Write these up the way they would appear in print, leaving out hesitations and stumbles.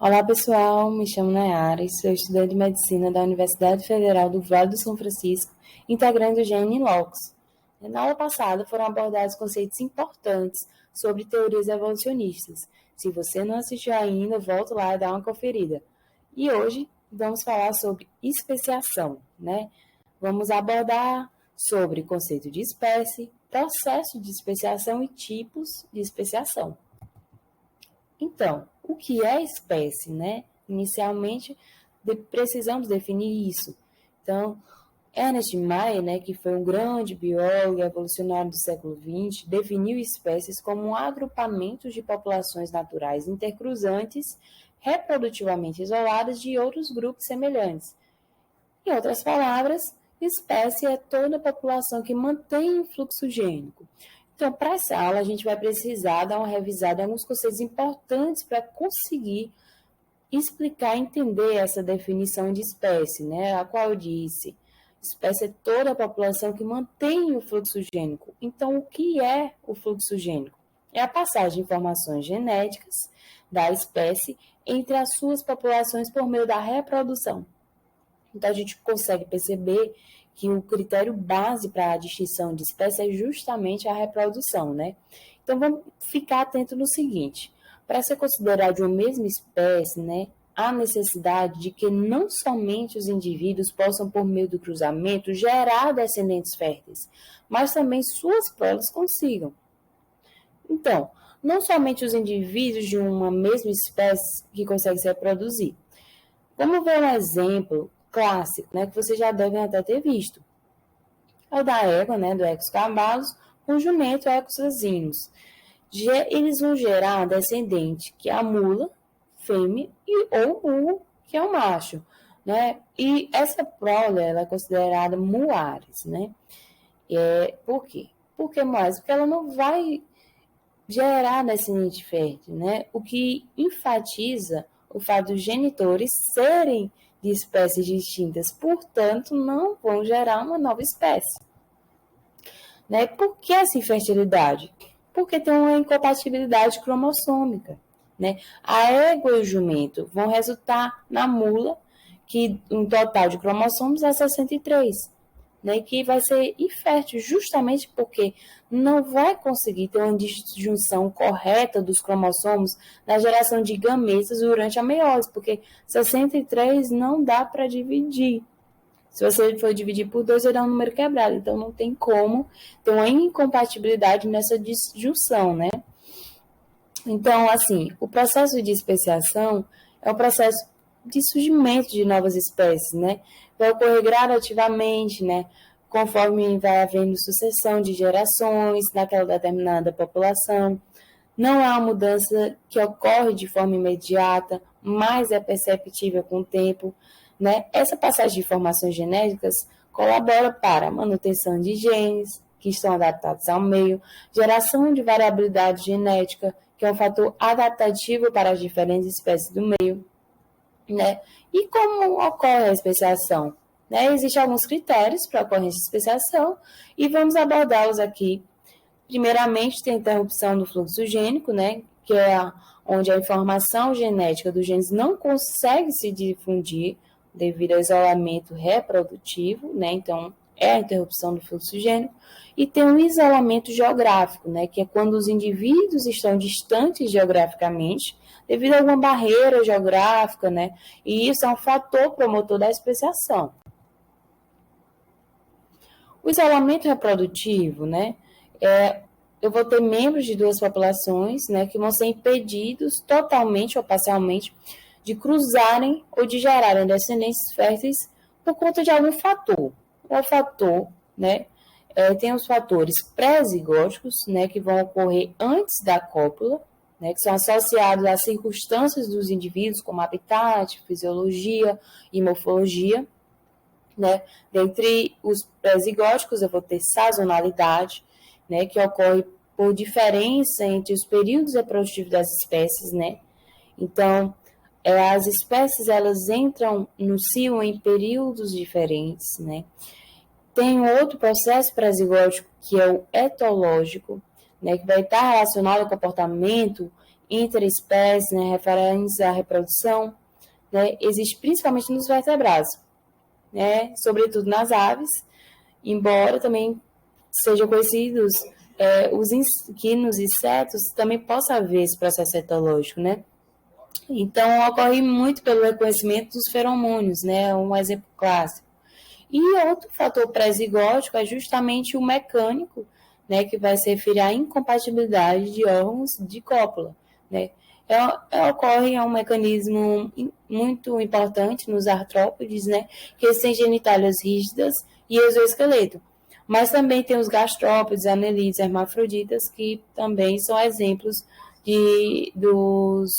Olá pessoal, me chamo Nayara e sou estudante de Medicina da Universidade Federal do Vale do São Francisco, integrante do GN Locus. Na aula passada foram abordados conceitos importantes sobre teorias evolucionistas. Se você não assistiu ainda, volta lá e dá uma conferida. E hoje vamos falar sobre especiação, né? Vamos abordar sobre conceito de espécie, processo de especiação e tipos de especiação. Então, o que é espécie, né? Inicialmente, precisamos definir isso. Então, Ernest Mayr, né, que foi um grande biólogo e evolucionário do século XX, definiu espécies como um agrupamento de populações naturais intercruzantes, reprodutivamente isoladas de outros grupos semelhantes. Em outras palavras, espécie é toda população que mantém o fluxo gênico. Então, para essa aula, a gente vai precisar dar uma revisada em alguns conceitos importantes para conseguir explicar e entender essa definição de espécie, né? A qual eu disse, espécie é toda a população que mantém o fluxo gênico. Então, o que é o fluxo gênico? É a passagem de informações genéticas da espécie entre as suas populações por meio da reprodução. Então, a gente consegue perceber que o critério base para a distinção de espécie é justamente a reprodução, né? Então, vamos ficar atento no seguinte: para ser considerado uma mesma espécie, né, há necessidade de que não somente os indivíduos possam, por meio do cruzamento, gerar descendentes férteis, mas também suas proles consigam. Então, não somente os indivíduos de uma mesma espécie que conseguem se reproduzir. Vamos ver um exemplo clássico, né, que vocês já devem até ter visto. É o da égua, né, do Equus cabalus, com o jumento Equus asinus. Eles vão gerar descendente, que é a mula, fêmea, ou mulo, que é o macho, né? E essa prole, ela é considerada mulares, né? Por quê? Porque mulares? Porque ela não vai gerar descendente fértil, né? O que enfatiza o fato dos genitores serem de espécies distintas, portanto, não vão gerar uma nova espécie. Né? Por que essa infertilidade? Porque tem uma incompatibilidade cromossômica. Né? A égua e o jumento vão resultar na mula, que um total de cromossomos é 63, né? Que vai ser infértil justamente porque não vai conseguir ter uma disjunção correta dos cromossomos na geração de gametas durante a meiose, porque 63 não dá para dividir. Se você for dividir por 2, vai dar um número quebrado. Então, não tem como ter uma incompatibilidade nessa disjunção, né? Então, assim, o processo de especiação é um processo de surgimento de novas espécies, né? Vai ocorrer gradativamente, né? Conforme vai havendo sucessão de gerações naquela determinada população. Não é uma mudança que ocorre de forma imediata, mas é perceptível com o tempo, né? Essa passagem de informações genéticas colabora para a manutenção de genes que estão adaptados ao meio, geração de variabilidade genética, que é um fator adaptativo para as diferentes espécies do meio, né? E como ocorre a especiação? Né? Existem alguns critérios para a ocorrência de especiação e vamos abordá-los aqui. Primeiramente, tem a interrupção do fluxo gênico, né? Que é onde a informação genética dos genes não consegue se difundir devido ao isolamento reprodutivo, né? Então, é a interrupção do fluxo gênico. E tem o isolamento geográfico, né? Que é quando os indivíduos estão distantes geograficamente, devido a alguma barreira geográfica, né? E isso é um fator promotor da especiação. O isolamento reprodutivo, né? Eu vou ter membros de duas populações, né, que vão ser impedidos totalmente ou parcialmente de cruzarem ou de gerarem descendentes férteis por conta de algum fator. O fator, né, tem os fatores pré-zigóticos, né, que vão ocorrer antes da cópula, né, que são associados às circunstâncias dos indivíduos, como habitat, fisiologia e morfologia. Né? Dentre os pré-zigóticos, eu vou ter sazonalidade, né, que ocorre por diferença entre os períodos reprodutivos das espécies, né? Então, as espécies, elas entram no cio em períodos diferentes, né? Tem um outro processo pré-zigótico, que é o etológico, né, que vai estar relacionado ao comportamento interespécies, né, referentes à reprodução, né, existe principalmente nos vertebrados, né, sobretudo nas aves, embora também sejam conhecidos que nos insetos também possa haver esse processo etológico, né? Então, ocorre muito pelo reconhecimento dos feromônios, né? Um exemplo clássico. E outro fator pré-zigótico é justamente o mecânico, né? Que vai se referir à incompatibilidade de órgãos de cópula, né? Ocorre um mecanismo muito importante nos artrópodes, né? Que eles têm genitálias rígidas e exoesqueleto. Mas também tem os gastrópodes, anelídeos, hermafroditas, que também são exemplos dos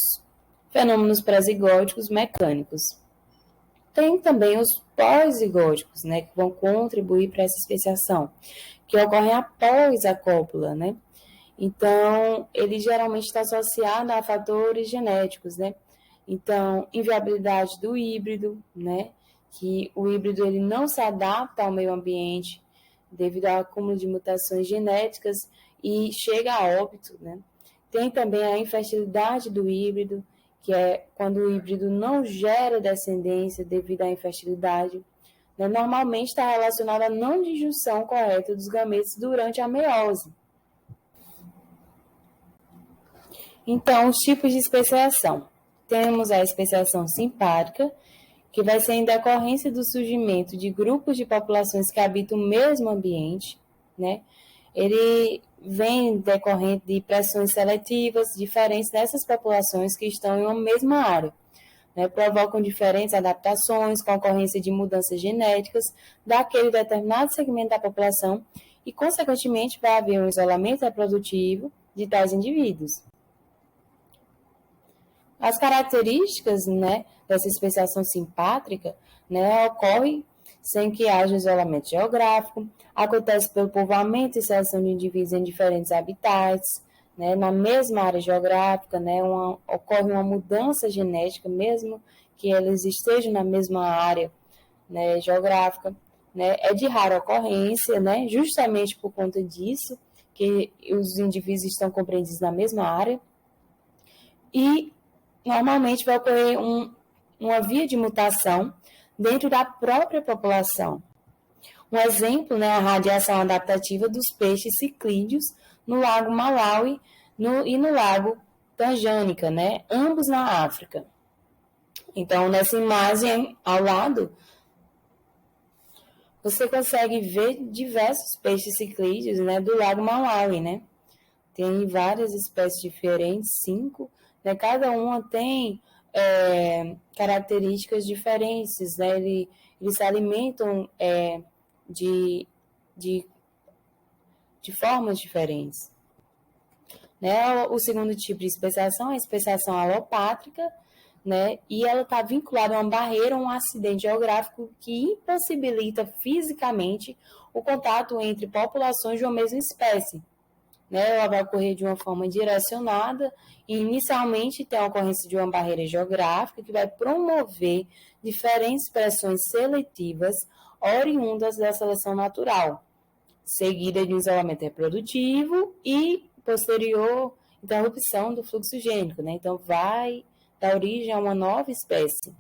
fenômenos pré-zigóticos mecânicos. Tem também os pós-zigóticos, né, que vão contribuir para essa especiação, que ocorrem após a cópula, né? Então, ele geralmente está associado a fatores genéticos, né? Então, inviabilidade do híbrido, né? Que o híbrido ele não se adapta ao meio ambiente devido ao acúmulo de mutações genéticas e chega a óbito, né? Tem também a infertilidade do híbrido, que é quando o híbrido não gera descendência devido à infertilidade. Né? Normalmente está relacionada à não disjunção correta dos gametos durante a meiose. Então, os tipos de especiação. Temos a especiação simpática, que vai ser em decorrência do surgimento de grupos de populações que habitam o mesmo ambiente, né? Ele vem decorrente de pressões seletivas diferentes nessas populações que estão em uma mesma área, né? Provocam diferentes adaptações com a ocorrência de mudanças genéticas daquele determinado segmento da população e, consequentemente, vai haver um isolamento reprodutivo de tais indivíduos. As características, né, dessa especiação simpátrica, né, ocorre sem que haja isolamento geográfico, acontece pelo povoamento e seleção de indivíduos em diferentes habitats, né, na mesma área geográfica, né, ocorre uma mudança genética, mesmo que eles estejam na mesma área, né, geográfica, né, é de rara ocorrência, né, justamente por conta disso, que os indivíduos estão compreendidos na mesma área, e normalmente vai ocorrer uma via de mutação dentro da própria população. Um exemplo, né, a radiação adaptativa dos peixes ciclídeos no Lago Malawi e no Lago Tanjânica, né, ambos na África. Então, nessa imagem ao lado, você consegue ver diversos peixes ciclídeos, né, do Lago Malawi, né? Tem várias espécies diferentes, 5, né? Cada uma tem características diferentes, né? Eles se alimentam de, de, de formas diferentes. Né? O segundo tipo de especiação é a especiação alopátrica, né? E ela está vinculada a uma barreira, um acidente geográfico que impossibilita fisicamente o contato entre populações de uma mesma espécie. Né, ela vai ocorrer de uma forma direcionada e inicialmente tem a ocorrência de uma barreira geográfica que vai promover diferentes pressões seletivas oriundas da seleção natural, seguida de um isolamento reprodutivo e posterior interrupção do fluxo gênico, né? Então vai dar origem a uma nova espécie.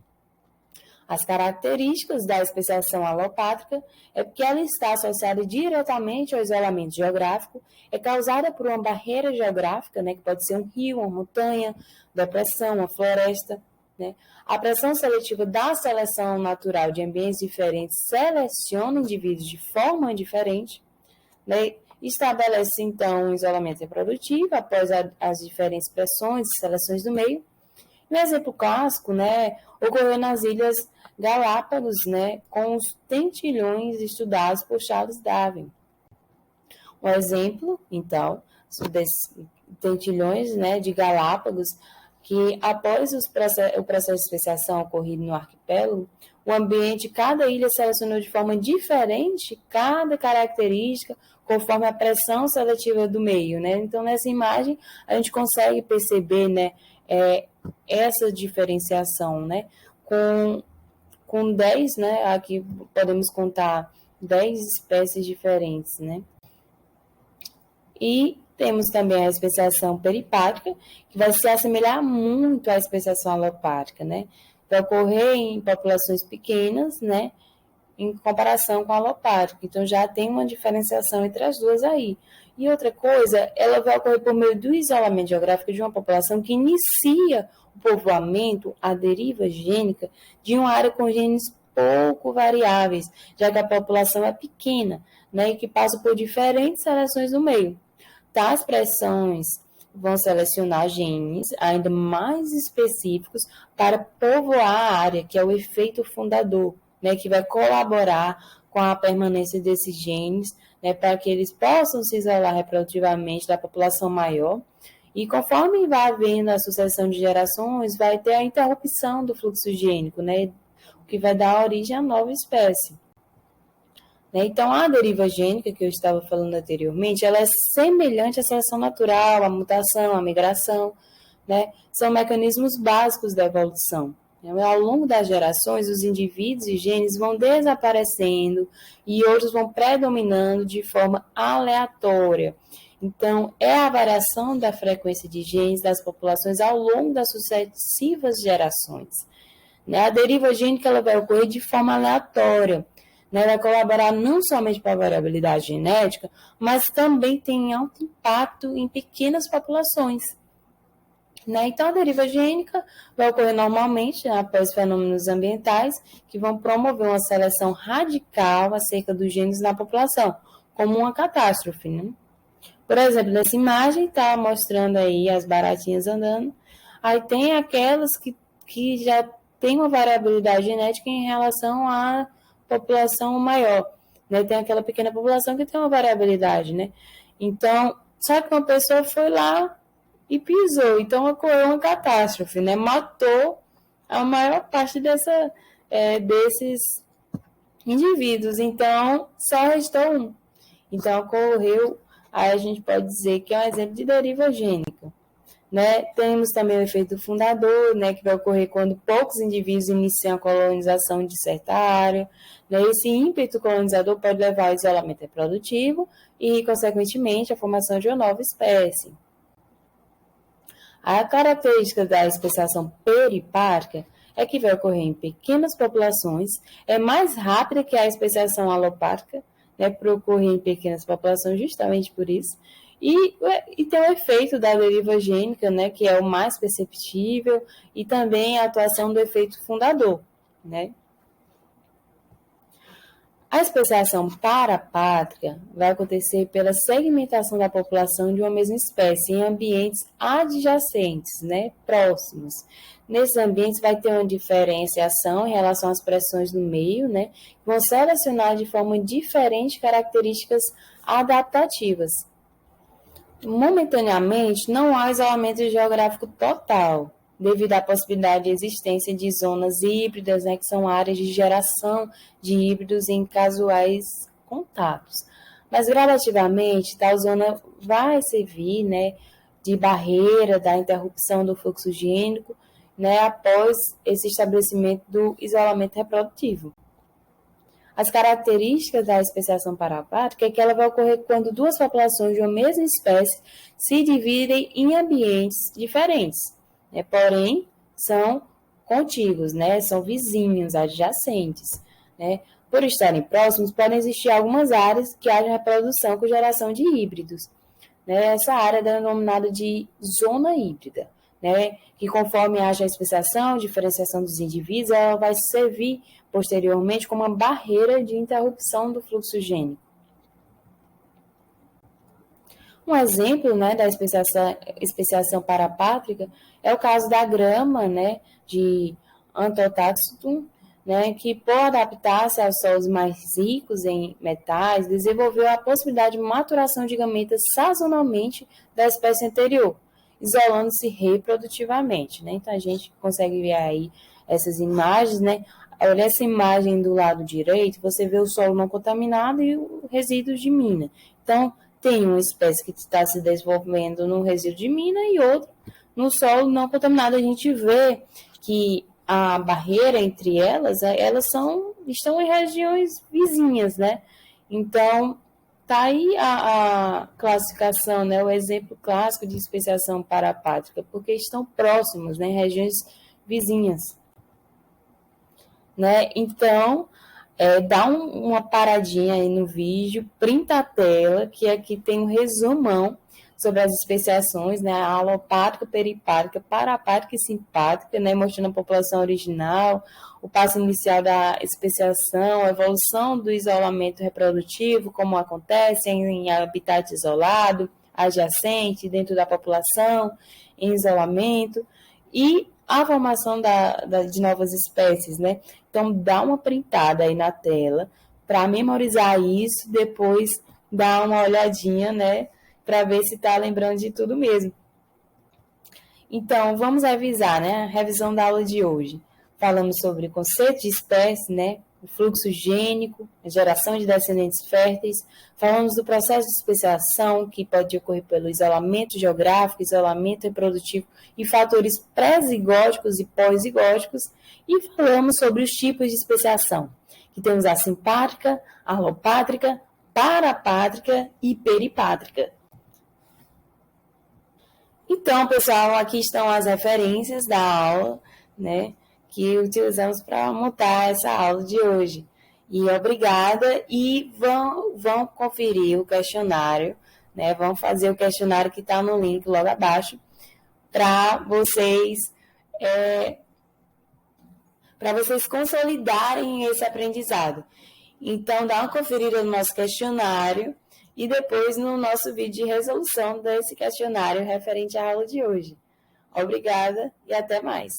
As características da especiação alopátrica é porque ela está associada diretamente ao isolamento geográfico, é causada por uma barreira geográfica, né, que pode ser um rio, uma montanha, depressão, uma floresta. Né? A pressão seletiva da seleção natural de ambientes diferentes seleciona indivíduos de forma diferente, né? Estabelece, então, um isolamento reprodutivo após as diferentes pressões e seleções do meio. Um exemplo clássico, né, ocorreu nas Ilhas Galápagos, né, com os tentilhões estudados por Charles Darwin. Um exemplo, então, desses tentilhões, né, de Galápagos, que após o processo de especiação ocorrido no arquipélago, o ambiente de cada ilha selecionou de forma diferente cada característica conforme a pressão seletiva do meio, né? Então, nessa imagem, a gente consegue perceber, né, essa diferenciação, né? Com 10, né? Aqui podemos contar 10 espécies diferentes, né? E Temos também a especiação peripátrica, que vai se assemelhar muito à especiação alopátrica, né? Vai ocorrer em populações pequenas, né? Em comparação com a alopátrica. Então, já tem uma diferenciação entre as duas aí. E outra coisa, ela vai ocorrer por meio do isolamento geográfico de uma população que inicia o povoamento, a deriva gênica, de uma área com genes pouco variáveis, já que a população é pequena, né, e que passa por diferentes seleções no meio. Tais pressões vão selecionar genes ainda mais específicos para povoar a área, que é o efeito fundador, né, que vai colaborar com a permanência desses genes, né, para que eles possam se isolar reprodutivamente da população maior. E conforme vai havendo a sucessão de gerações, vai ter a interrupção do fluxo gênico, né, o que vai dar origem a nova espécie. Então, a deriva gênica, que eu estava falando anteriormente, ela é semelhante à seleção natural, à mutação, à migração, né? São mecanismos básicos da evolução. Ao longo das gerações, os indivíduos e genes vão desaparecendo e outros vão predominando de forma aleatória. Então, é a variação da frequência de genes das populações ao longo das sucessivas gerações. A deriva gênica ela vai ocorrer de forma aleatória. Vai colaborar não somente para a variabilidade genética, mas também tem alto impacto em pequenas populações. Então, a deriva gênica vai ocorrer normalmente após fenômenos ambientais que vão promover uma seleção radical acerca dos genes na população, como uma catástrofe. Por exemplo, nessa imagem está mostrando aí as baratinhas andando, aí tem aquelas que já tem uma variabilidade genética em relação à população maior, né? Tem aquela pequena população que tem uma variabilidade, né? Então, só que uma pessoa foi lá e pisou, então ocorreu uma catástrofe, né? Matou a maior parte desses indivíduos, então só restou um. Então, ocorreu, aí a gente pode dizer que é um exemplo de deriva gênica. Temos também o efeito fundador, que vai ocorrer quando poucos indivíduos iniciam a colonização de certa área. Esse ímpeto colonizador pode levar ao isolamento reprodutivo e, consequentemente, à formação de uma nova espécie. A característica da especiação peripátrica é que vai ocorrer em pequenas populações, é mais rápida que a especiação alopátrica, por ocorrer em pequenas populações justamente por isso, e tem o efeito da deriva gênica, que é o mais perceptível, e também a atuação do efeito fundador. A especiação parapátrica vai acontecer pela segmentação da população de uma mesma espécie em ambientes adjacentes, próximos. Nesses ambientes vai ter uma diferenciação em relação às pressões no meio, que vão selecionar de forma diferente características adaptativas. Momentaneamente, não há isolamento geográfico total, devido à possibilidade de existência de zonas híbridas, que são áreas de geração de híbridos em casuais contatos. Mas, gradativamente, tal zona vai servir de barreira da interrupção do fluxo gênico após esse estabelecimento do isolamento reprodutivo. As características da especiação parapátrica é que ela vai ocorrer quando duas populações de uma mesma espécie se dividem em ambientes diferentes, porém são contíguos, são vizinhos, adjacentes. Por estarem próximos, podem existir algumas áreas que haja reprodução com geração de híbridos. Essa área é denominada de zona híbrida, que conforme haja a especiação, diferenciação dos indivíduos, ela vai servir posteriormente como uma barreira de interrupção do fluxo gênico. Um exemplo da especiação parapátrica é o caso da grama de Anthotaxutum, que por adaptar-se aos solos mais ricos em metais, desenvolveu a possibilidade de maturação de gametas sazonalmente da espécie anterior, isolando-se reprodutivamente. Então, a gente consegue ver aí essas imagens, Olha essa imagem do lado direito, você vê o solo não contaminado e o resíduo de mina. Então, tem uma espécie que está se desenvolvendo no resíduo de mina e outra no solo não contaminado. A gente vê que a barreira entre elas estão em regiões vizinhas, Então, tá aí a classificação, né, o exemplo clássico de especiação parapátrica, porque estão próximos, né, regiões vizinhas, né? Então, dá uma paradinha aí no vídeo, printa a tela, que aqui tem um resumão sobre as especiações, né, a alopátrica, peripátrica, parapátrica e simpátrica, né, mostrando a população original, o passo inicial da especiação, a evolução do isolamento reprodutivo, como acontece em habitat isolado, adjacente, dentro da população, em isolamento, e a formação de novas espécies, né? Então, dá uma printada aí na tela para memorizar isso, depois dá uma olhadinha, né? Para ver se está lembrando de tudo mesmo. Então, vamos revisar, né? A revisão da aula de hoje. Falamos sobre o conceito de espécie, né? O fluxo gênico, a geração de descendentes férteis. Falamos do processo de especiação, que pode ocorrer pelo isolamento geográfico, isolamento reprodutivo e fatores pré-zigóticos e pós-zigóticos. E falamos sobre os tipos de especiação, que temos a simpátrica, a alopátrica, parapátrica e peripátrica. Então, pessoal, aqui estão as referências da aula, né, que utilizamos para montar essa aula de hoje. E obrigada, e vão conferir o questionário, né, vão fazer o questionário que está no link logo abaixo, para vocês consolidarem esse aprendizado. Então, dá uma conferida no nosso questionário e depois no nosso vídeo de resolução desse questionário referente à aula de hoje. Obrigada e até mais.